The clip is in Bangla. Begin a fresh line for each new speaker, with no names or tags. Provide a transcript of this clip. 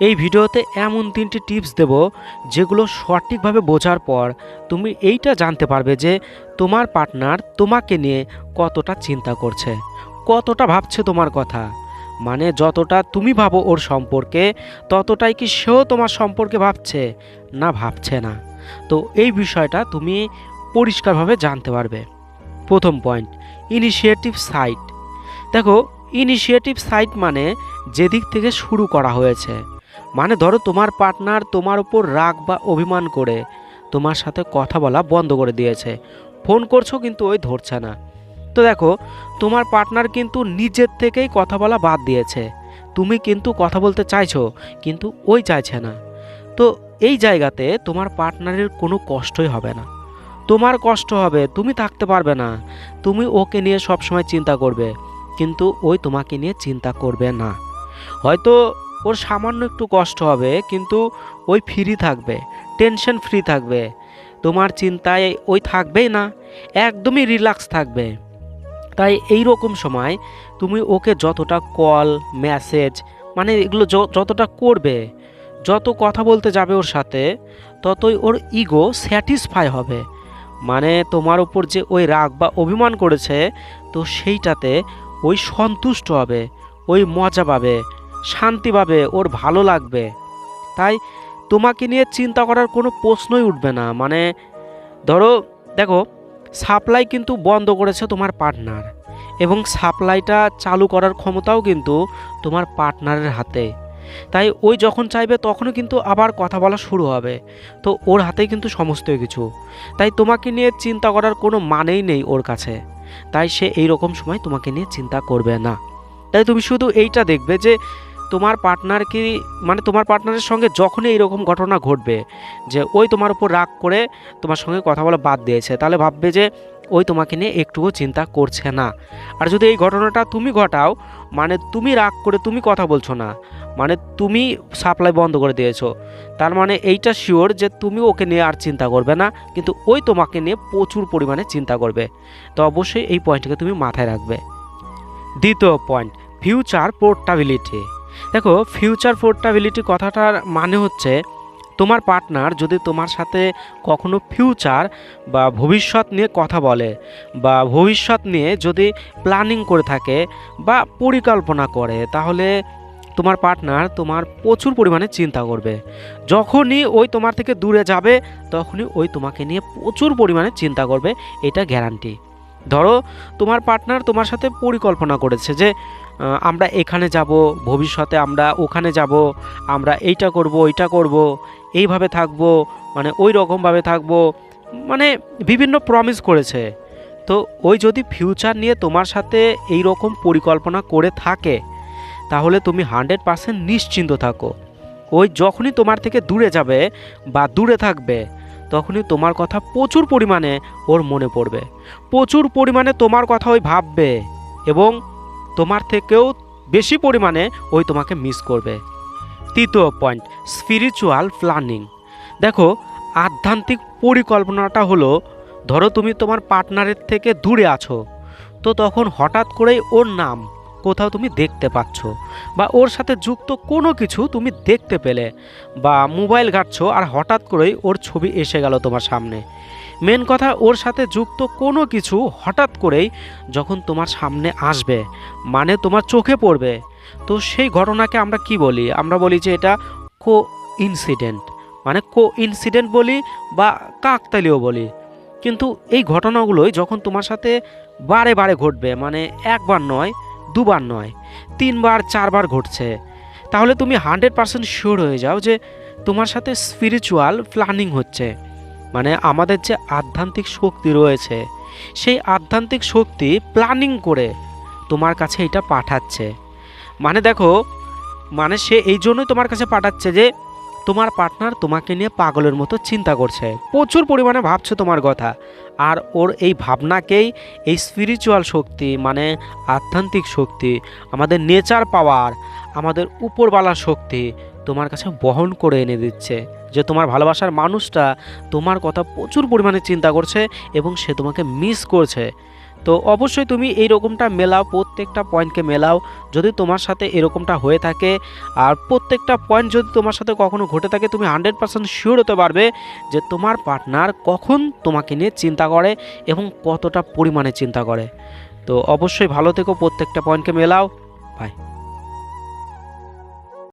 এই ভিডিওতে এমন 3টি টিপস দেব যেগুলো সঠিকভাবে বোঝার পর তুমি এইটা জানতে পারবে যে তোমার পার্টনার তোমাকে নিয়ে কতটা চিন্তা করছে, কতটা ভাবছে তোমার কথা। মানে যতটা তুমি ভাবো ওর সম্পর্কে, ততটাই কি সেও তোমার সম্পর্কে ভাবছে না ভাবছে না। তো এই বিষয়টা তুমি পরিষ্কারভাবে জানতে পারবে। প্রথম পয়েন্ট, ইনিশিয়েটিভ সাইট। দেখো, ইনিশিয়েটিভ সাইট মানে যেদিক থেকে শুরু করা হয়েছে। মানে ধরো তোমার পার্টনার তোমার উপর রাগ বা অভিমান করে তোমার সাথে কথা বলা বন্ধ করে দিয়েছে, ফোন করছো কিন্তু ওই ধরছে না। তো দেখো, তোমার পার্টনার কিন্তু নিজের থেকেই কথা বলা বাদ দিয়েছে। তুমি কিন্তু কথা বলতে চাইছো কিন্তু ওই চাইছে না। তো এই জায়গাতে তোমার পার্টনারের কোনো কষ্টই হবে না, তোমার কষ্ট হবে, তুমি থাকতে পারবে না। তুমি ওকে নিয়ে সবসময় চিন্তা করবে কিন্তু ওই তোমাকে নিয়ে চিন্তা করবে না। হয়তো ওর সামান্য একটু কষ্ট হবে কিন্তু ওই ফ্রি থাকবে, টেনশন ফ্রি থাকবে, তোমার চিন্তায় ওই থাকবেই না, একদমই রিল্যাক্স থাকবে। তাই এই রকম সময় তুমি ওকে যতটা কল, মেসেজ, মানে এগুলো যতটা করবে, যত কথা বলতে যাবে ওর সাথে, ততই ওর ইগো স্যাটিসফাই হবে। মানে তোমার উপর যে ওই রাগ বা অভিমান করেছে, তো সেইটাতে ওই সন্তুষ্ট হবে, ওই মজা পাবে, শান্তি পাবে, ওর ভালো লাগবে। তাই তোমাকে নিয়ে চিন্তা করার কোনো প্রশ্নই উঠবে না। মানে ধরো, দেখো, সাপ্লাই কিন্তু বন্ধ করেছে তোমার পার্টনার, এবং সাপ্লাইটা চালু করার ক্ষমতাও কিন্তু তোমার পার্টনারের হাতে। তাই ওই যখন চাইবে তখনও কিন্তু আবার কথা বলা শুরু হবে। তো ওর হাতেই কিন্তু সমস্ত কিছু। তাই তোমাকে নিয়ে চিন্তা করার কোনো মানেই নেই ওর কাছে। তাই সে এই রকম সময় তোমাকে নিয়ে চিন্তা করবে না। তাই তুমি শুধু এইটা দেখবে যে তোমার পার্টনার কি, মানে তোমার পার্টনারের সঙ্গে যখনই এইরকম ঘটনা ঘটবে যে ওই তোমার উপর রাগ করে তোমার সঙ্গে কথা বলা বাদ দিয়েছে, তাহলে ভাববে যে ওই তোমাকে নিয়ে একটুও চিন্তা করছে না। আর যদি এই ঘটনাটা তুমি ঘটাও, মানে তুমি রাগ করে তুমি কথা বলছো না, মানে তুমি সাপ্লাই বন্ধ করে দিয়েছো, তার মানে এইটা শিওর যে তুমি ওকে নিয়ে আর চিন্তা করবে না, কিন্তু ওই তোমাকে নিয়ে প্রচুর পরিমাণে চিন্তা করবে। তো অবশ্যই এই পয়েন্টটাকে তুমি মাথায় রাখবে। দ্বিতীয় পয়েন্ট, ফিউচার পোর্টেবিলিটি। দেখো, ফিউচার পোর্টেবিলিটি কথাটার মানে হচ্ছে তোমার পার্টনার যদি তোমার সাথে কখনো ফিউচার বা ভবিষ্যৎ নিয়ে কথা বলে, বা ভবিষ্যৎ নিয়ে যদি প্ল্যানিং করে থাকে বা পরিকল্পনা করে, তাহলে তোমার পার্টনার তোমার প্রচুর পরিমাণে চিন্তা করবে। যখনই ওই তোমার থেকে দূরে যাবে তখনই ওই তোমাকে নিয়ে প্রচুর পরিমাণে চিন্তা করবে, এটা গ্যারান্টি। ধরো, তোমার পার্টনার তোমার সাথে পরিকল্পনা করেছে যে আমরা এখানে যাব, ভবিষ্যতে আমরা ওখানে যাব, আমরা এইটা করব, ওইটা করব, এইভাবে থাকব, মানে ওই রকমভাবে থাকব, মানে বিভিন্ন প্রমিস করেছে। তো ওই যদি ফিউচার নিয়ে তোমার সাথে এই রকম পরিকল্পনা করে থাকে, তাহলে তুমি 100% নিশ্চিন্ত থাকো। ওই যখনই তোমার থেকে দূরে যাবে বা দূরে থাকবে, তখনই তোমার কথা প্রচুর পরিমাণে ওর মনে পড়বে, প্রচুর পরিমাণে তোমার কথা ওই ভাববে, এবং তোমার থেকেও বেশি পরিমাণে ওই তোমাকে মিস করবে। তৃতীয় পয়েন্ট, স্পিরিচুয়াল প্ল্যানিং। দেখো, আধ্যাত্মিক পরিকল্পনাটা হলো, ধরো তুমি তোমার পার্টনারের থেকে দূরে আছো, তো তখন হঠাৎ করেই ওর নাম কোথাও তুমি দেখতে পাচ্ছ, বা ওর সাথে যুক্ত কোনো কিছু তুমি দেখতে পেলে, বা মোবাইল ঘাঁটছো আর হঠাৎ করেই ওর ছবি এসে গেল তোমার সামনে। মেন কথা, ওর সাথে যুক্ত কোনো কিছু হঠাৎ করেই যখন তোমার সামনে আসবে, মানে তোমার চোখে পড়বে, তো সেই ঘটনাকে আমরা কি বলি? আমরা বলি যে এটা কো ইনসিডেন্ট, মানে কো ইনসিডেন্ট বলি বা কাকতালীয় বলি। কিন্তু এই ঘটনাগুলোই যখন তোমার সাথে বারে বারে ঘটবে, মানে একবার নয়, দুবার নয়, 3বার 4বার ঘটছে, তাহলে তুমি 100% শিওর হয়ে যাও যে তোমার সাথে স্পিরিচুয়াল প্ল্যানিং হচ্ছে। মানে আমাদের যে আধ্যাত্মিক শক্তি রয়েছে, সেই আধ্যাত্মিক শক্তি প্ল্যানিং করে তোমার কাছে এটা পাঠাচ্ছে। মানে দেখো, মানে সে এই জন্যই তোমার কাছে পাঠাচ্ছে যে তোমার পার্টনার তোমাকে নিয়ে পাগলের মতো চিন্তা করছে, প্রচুর পরিমাণে ভাবছে তোমার কথা। আর ওর এই ভাবনাকেই এই স্পিরিচুয়াল শক্তি, মানে আধ্যাত্মিক শক্তি, আমাদের নেচার পাওয়ার, আমাদের উপরবালার শক্তি তোমার কাছে বহন করে এনে দিচ্ছে যে তোমার ভালোবাসার মানুষটা তোমার কথা প্রচুর পরিমাণে চিন্তা করছে এবং সে তোমাকে মিস করছে। তো অবশ্যই তুমি এই রকমটা মেলাও, প্রত্যেকটা পয়েন্টকে মেলাও যদি তোমার সাথে এরকমটা হয়ে থাকে। আর প্রত্যেকটা পয়েন্ট যদি তোমার সাথে কখনো ঘটে থাকে, তুমি 100% শিওর হতে পারবে যে তোমার পার্টনার কখন তোমাকে নিয়ে চিন্তা করে এবং কতটা পরিমাণে চিন্তা করে। তো অবশ্যই ভালো থেকো, প্রত্যেকটা পয়েন্টকে মেলাও। বাই।